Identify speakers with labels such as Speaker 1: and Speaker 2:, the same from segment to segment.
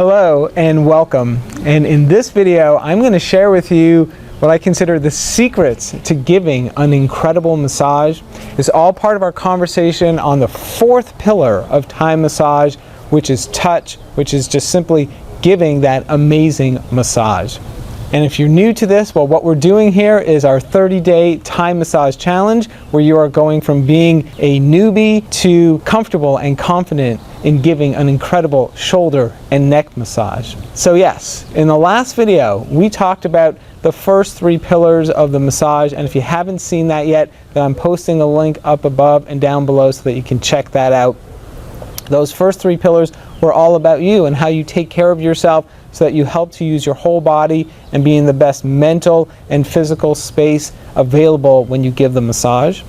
Speaker 1: Hello and welcome. And in this video, I'm going to share with you what I consider the secrets to giving an incredible massage. It's all part of our conversation on the fourth pillar of Thai massage, which is touch, which is just simply giving that amazing massage. And if you're new to this, well, what we're doing here is our 30-day Thai massage challenge, where you are going from being a newbie to comfortable and confident in giving an incredible shoulder and neck massage. So yes, in the last video, we talked about the first three pillars of the massage, and if you haven't seen that yet, then I'm posting a link up above and down below so that you can check that out. Those first three pillars were all about you and how you take care of yourself so that you help to use your whole body and be in the best mental and physical space available when you give the massage.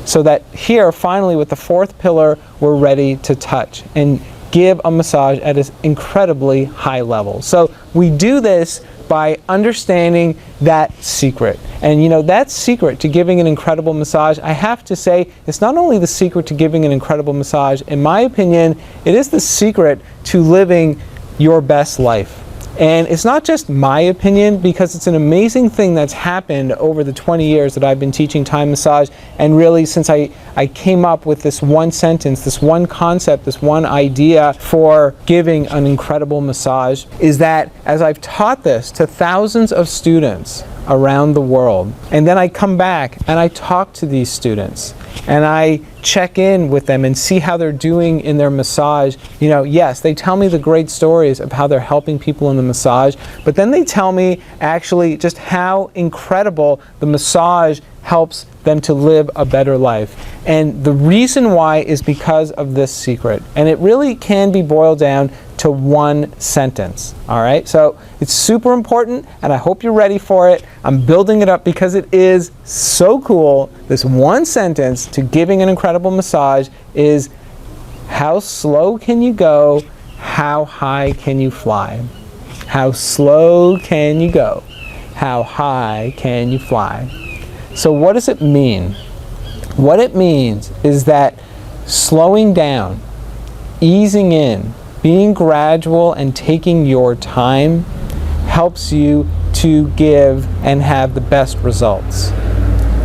Speaker 1: So that here, finally, with the fourth pillar, we're ready to touch and give a massage at an incredibly high level. So we do this by understanding that secret. And you know, that secret to giving an incredible massage, I have to say, it's not only the secret to giving an incredible massage, in my opinion, it is the secret to living your best life. And it's not just my opinion, because it's an amazing thing that's happened over the 20 years that I've been teaching Thai massage, and really since I came up with this one sentence, this one concept, this one idea for giving an incredible massage, is that as I've taught this to thousands of students around the world, and then I come back and I talk to these students and I check in with them and see how they're doing in their massage. You know, yes, they tell me the great stories of how they're helping people in the massage, but then they tell me actually just how incredible the massage helps them to live a better life. And the reason why is because of this secret. And it really can be boiled down to one sentence. All right, so it's super important, and I hope you're ready for it. I'm building it up because it is so cool. This one sentence to giving an incredible massage is: how slow can you go? How high can you fly? How slow can you go? How high can you fly? So what does it mean? What it means is that slowing down, easing in, being gradual and taking your time helps you to give and have the best results,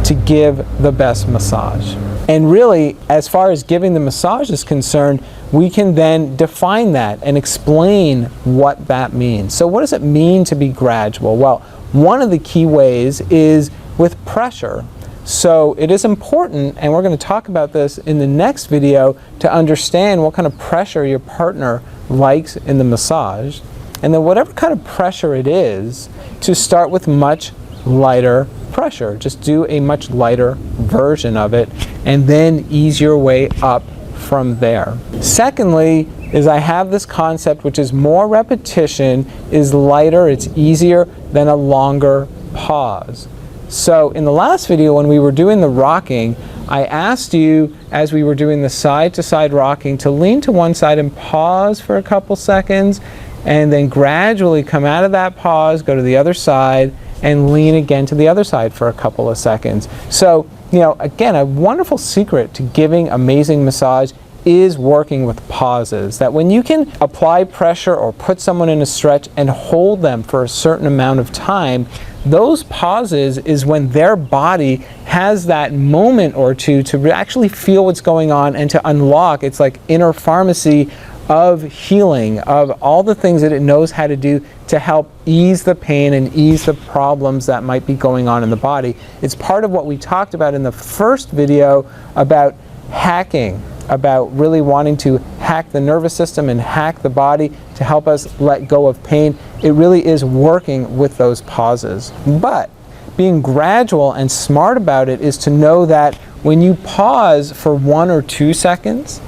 Speaker 1: to give the best massage. And really, as far as giving the massage is concerned, we can then define that and explain what that means. So what does it mean to be gradual? Well, one of the key ways is with pressure. So it is important, and we're going to talk about this in the next video, to understand what kind of pressure your partner likes in the massage. And then whatever kind of pressure it is, to start with much lighter pressure. Just do a much lighter version of it and then ease your way up from there. Secondly, is I have this concept which is more repetition is lighter, it's easier than a longer pause. So in the last video when we were doing the rocking, I asked you, as we were doing the side-to-side rocking, to lean to one side and pause for a couple seconds, and then gradually come out of that pause, go to the other side, and lean again to the other side for a couple of seconds. So, you know, again, a wonderful secret to giving amazing massage is working with pauses. That when you can apply pressure or put someone in a stretch and hold them for a certain amount of time, those pauses is when their body has that moment or two to actually feel what's going on and to unlock its like inner pharmacy of healing, of all the things that it knows how to do to help ease the pain and ease the problems that might be going on in the body. It's part of what we talked about in the first video about hacking, about really wanting to hack the nervous system and hack the body to help us let go of pain. It really is working with those pauses. But being gradual and smart about it is to know that when you pause for 1 or 2 seconds,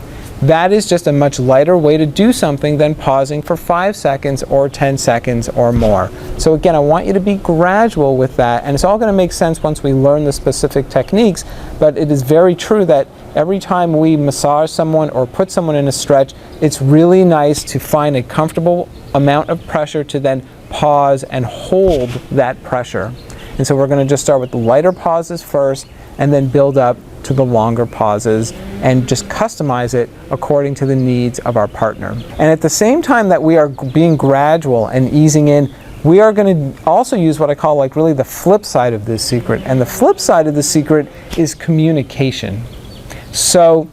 Speaker 1: that is just a much lighter way to do something than pausing for 5 seconds or 10 seconds or more. So again, I want you to be gradual with that, and it's all going to make sense once we learn the specific techniques, but it is very true that every time we massage someone or put someone in a stretch, it's really nice to find a comfortable amount of pressure to then pause and hold that pressure. And so we're going to just start with the lighter pauses first and then build up to the longer pauses and just customize it according to the needs of our partner. And at the same time that we are being gradual and easing in, we are going to also use what I call like really the flip side of this secret. And the flip side of the secret is communication. So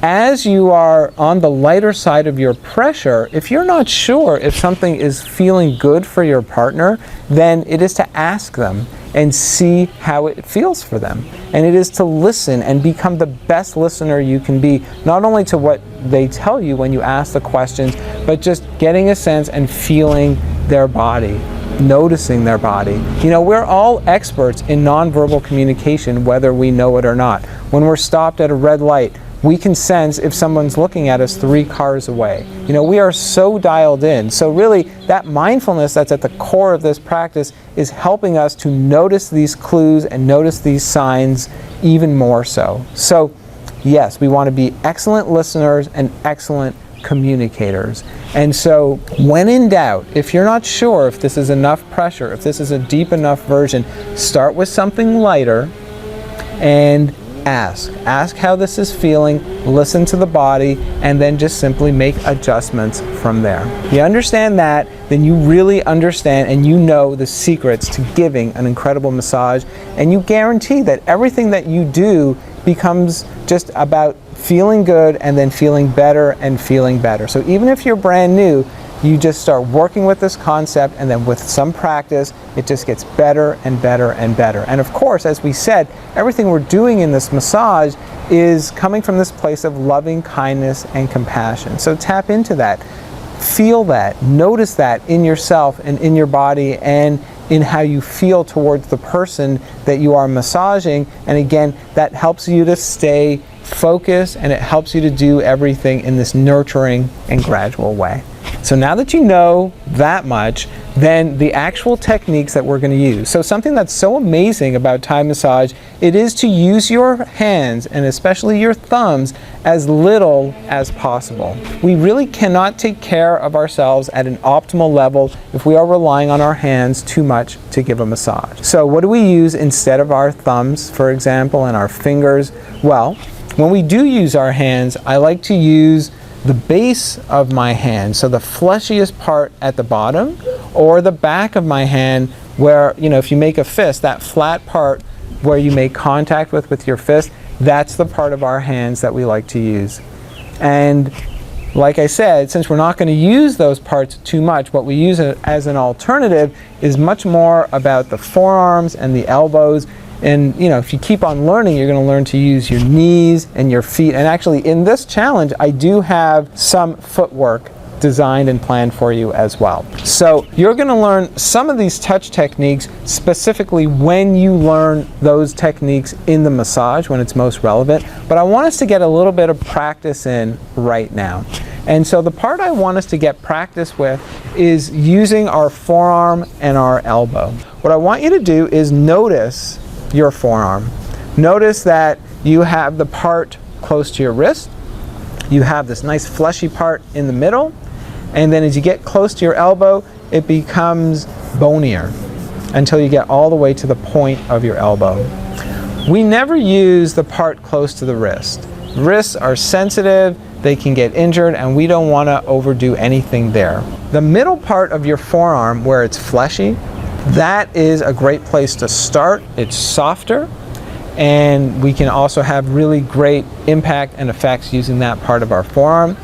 Speaker 1: as you are on the lighter side of your pressure, if you're not sure if something is feeling good for your partner, then it is to ask them and see how it feels for them. And it is to listen and become the best listener you can be, not only to what they tell you when you ask the questions, but just getting a sense and feeling their body, noticing their body. You know, we're all experts in nonverbal communication, whether we know it or not. When we're stopped at a red light, we can sense if someone's looking at us 3 cars away. You know, we are so dialed in. So really, that mindfulness that's at the core of this practice is helping us to notice these clues and notice these signs even more so. So yes, we want to be excellent listeners and excellent communicators. And so when in doubt, if you're not sure if this is enough pressure, if this is a deep enough version, start with something lighter and ask how this is feeling, listen to the body, and then just simply make adjustments from there. You understand that, then you really understand and you know the secrets to giving an incredible massage, and you guarantee that everything that you do becomes just about feeling good and then feeling better and feeling better. So even if you're brand new, you just start working with this concept, and then with some practice, it just gets better and better and better. And of course, as we said, everything we're doing in this massage is coming from this place of loving kindness and compassion. So tap into that, feel that, notice that in yourself and in your body and in how you feel towards the person that you are massaging. And again, that helps you to stay focused, and it helps you to do everything in this nurturing and gradual way. So now that you know that much, then the actual techniques that we're going to use. So something that's so amazing about Thai massage, it is to use your hands, and especially your thumbs, as little as possible. We really cannot take care of ourselves at an optimal level if we are relying on our hands too much to give a massage. So what do we use instead of our thumbs, for example, and our fingers? Well, when we do use our hands, I like to use the base of my hand, so the fleshiest part at the bottom, or the back of my hand where, you know, if you make a fist, that flat part where you make contact with your fist, that's the part of our hands that we like to use. And like I said, since we're not going to use those parts too much, what we use as an alternative is much more about the forearms and the elbows. And you know, if you keep on learning, you're going to learn to use your knees and your feet. And actually in this challenge, I do have some footwork designed and planned for you as well. So you're going to learn some of these touch techniques specifically when you learn those techniques in the massage, when it's most relevant. But I want us to get a little bit of practice in right now. And so the part I want us to get practice with is using our forearm and our elbow. What I want you to do is notice your forearm. Notice that you have the part close to your wrist. You have this nice fleshy part in the middle, and then as you get close to your elbow, it becomes bonier until you get all the way to the point of your elbow. We never use the part close to the wrist. Wrists are sensitive, they can get injured, and we don't want to overdo anything there. The middle part of your forearm, where it's fleshy, that is a great place to start. It's softer, and we can also have really great impact and effects using that part of our forearm.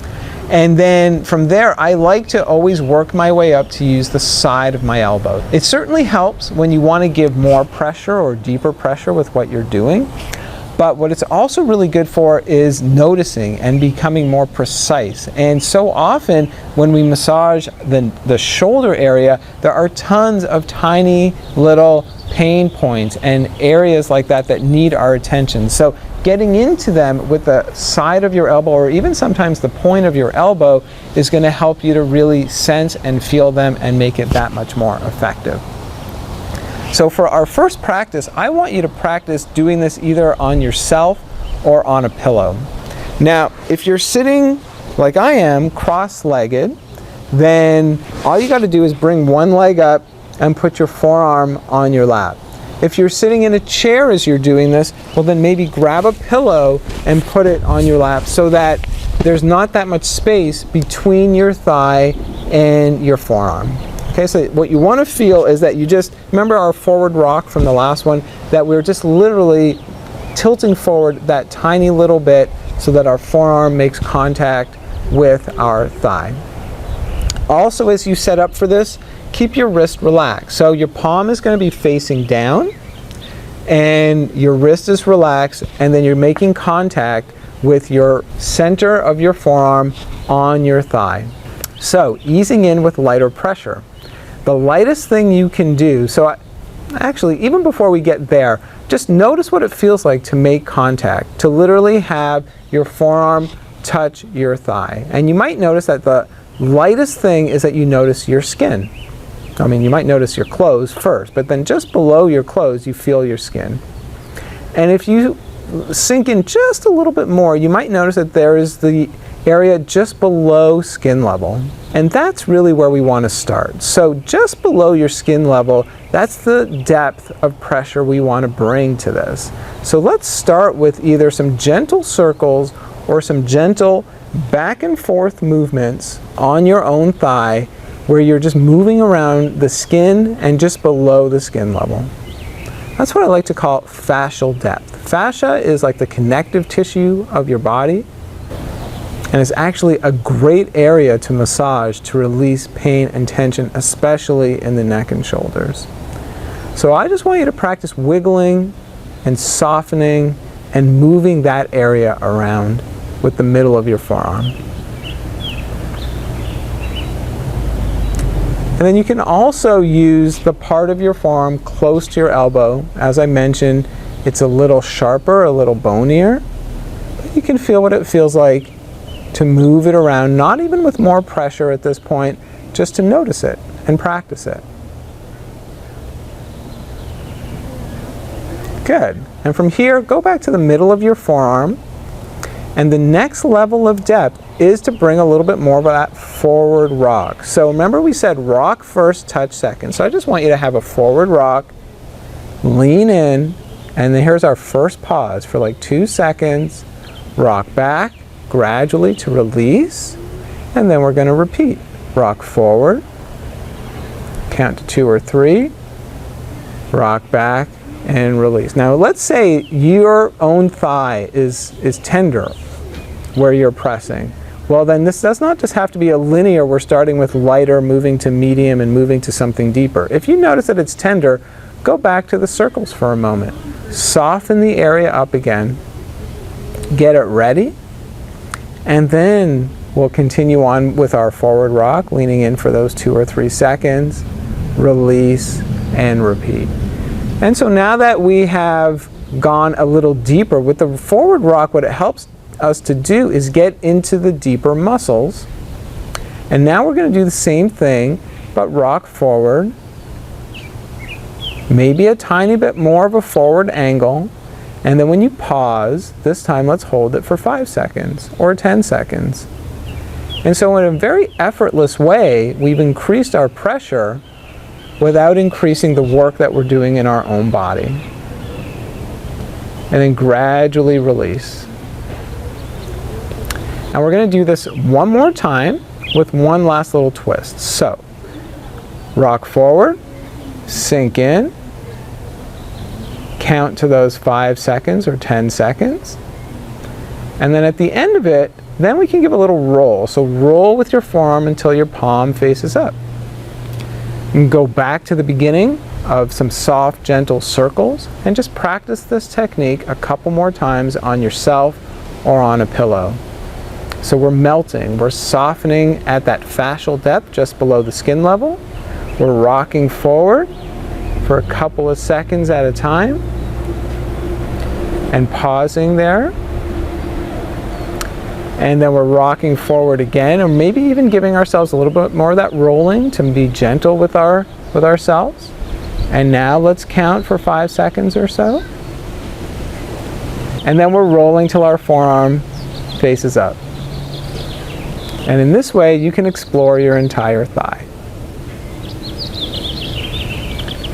Speaker 1: And then from there, I like to always work my way up to use the side of my elbow. It certainly helps when you want to give more pressure or deeper pressure with what you're doing. But what it's also really good for is noticing and becoming more precise. And so often when we massage the shoulder area, there are tons of tiny little pain points and areas like that that need our attention. So getting into them with the side of your elbow, or even sometimes the point of your elbow, is going to help you to really sense and feel them and make it that much more effective. So for our first practice, I want you to practice doing this either on yourself or on a pillow. Now, if you're sitting like I am, cross-legged, then all you got to do is bring one leg up and put your forearm on your lap. If you're sitting in a chair as you're doing this, well then maybe grab a pillow and put it on your lap so that there's not that much space between your thigh and your forearm. Okay, so what you want to feel is that you just, remember our forward rock from the last one, that we're just literally tilting forward that tiny little bit so that our forearm makes contact with our thigh. Also, as you set up for this, keep your wrist relaxed. So your palm is going to be facing down and your wrist is relaxed, and then you're making contact with your center of your forearm on your thigh. So easing in with lighter pressure. The lightest thing you can do, so actually even before we get there, just notice what it feels like to make contact, to literally have your forearm touch your thigh. And you might notice that the lightest thing is that you notice your skin. I mean, you might notice your clothes first, but then just below your clothes you feel your skin. And if you sink in just a little bit more, you might notice that there is the area just below skin level. And that's really where we want to start. So just below your skin level, that's the depth of pressure we want to bring to this. So let's start with either some gentle circles or some gentle back and forth movements on your own thigh where you're just moving around the skin and just below the skin level. That's what I like to call fascial depth. Fascia is like the connective tissue of your body, and it's actually a great area to massage to release pain and tension, especially in the neck and shoulders. So I just want you to practice wiggling and softening and moving that area around with the middle of your forearm. And then you can also use the part of your forearm close to your elbow. As I mentioned, it's a little sharper, a little bonier. But you can feel what it feels like to move it around, not even with more pressure at this point, just to notice it and practice it. Good. And from here, go back to the middle of your forearm. And the next level of depth is to bring a little bit more of that forward rock. So remember we said rock first, touch second. So I just want you to have a forward rock, lean in, and then here's our first pause for like 2 seconds. Rock back gradually to release, and then we're going to repeat. Rock forward, count to 2 or 3, rock back, and release. Now let's say your own thigh is tender where you're pressing. Well then this does not just have to be a linear, we're starting with lighter, moving to medium, and moving to something deeper. If you notice that it's tender, go back to the circles for a moment. Soften the area up again. Get it ready. And then we'll continue on with our forward rock, leaning in for those 2 or 3 seconds. Release and repeat. And so now that we have gone a little deeper with the forward rock, what it helps us to do is get into the deeper muscles. And now we're going to do the same thing, but rock forward. Maybe a tiny bit more of a forward angle. And then when you pause, this time let's hold it for 5 seconds or 10 seconds. And so in a very effortless way, we've increased our pressure without increasing the work that we're doing in our own body. And then gradually release. Now we're going to do this one more time with one last little twist. So, rock forward, sink in, count to those 5 seconds or 10 seconds. And then at the end of it, then we can give a little roll. So roll with your forearm until your palm faces up. And go back to the beginning of some soft, gentle circles and just practice this technique a couple more times on yourself or on a pillow. So we're melting, we're softening at that fascial depth just below the skin level. We're rocking forward for a couple of seconds at a time and pausing there. And then we're rocking forward again, or maybe even giving ourselves a little bit more of that rolling to be gentle with ourselves. And now let's count for 5 seconds or so. And then we're rolling till our forearm faces up. And in this way, you can explore your entire thigh.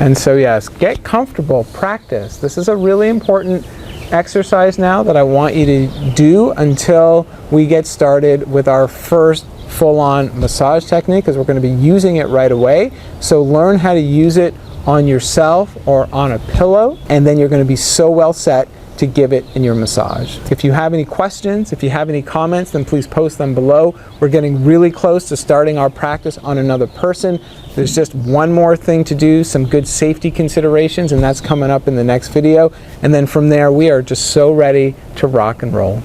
Speaker 1: And so yes, get comfortable, practice. This is a really important exercise now that I want you to do until we get started with our first full-on massage technique, because we're going to be using it right away. So learn how to use it on yourself or on a pillow, and then you're going to be so well set to give it in your massage. If you have any questions, if you have any comments, then please post them below. We're getting really close to starting our practice on another person. There's just one more thing to do, some good safety considerations, and that's coming up in the next video. And then from there, we are just so ready to rock and roll.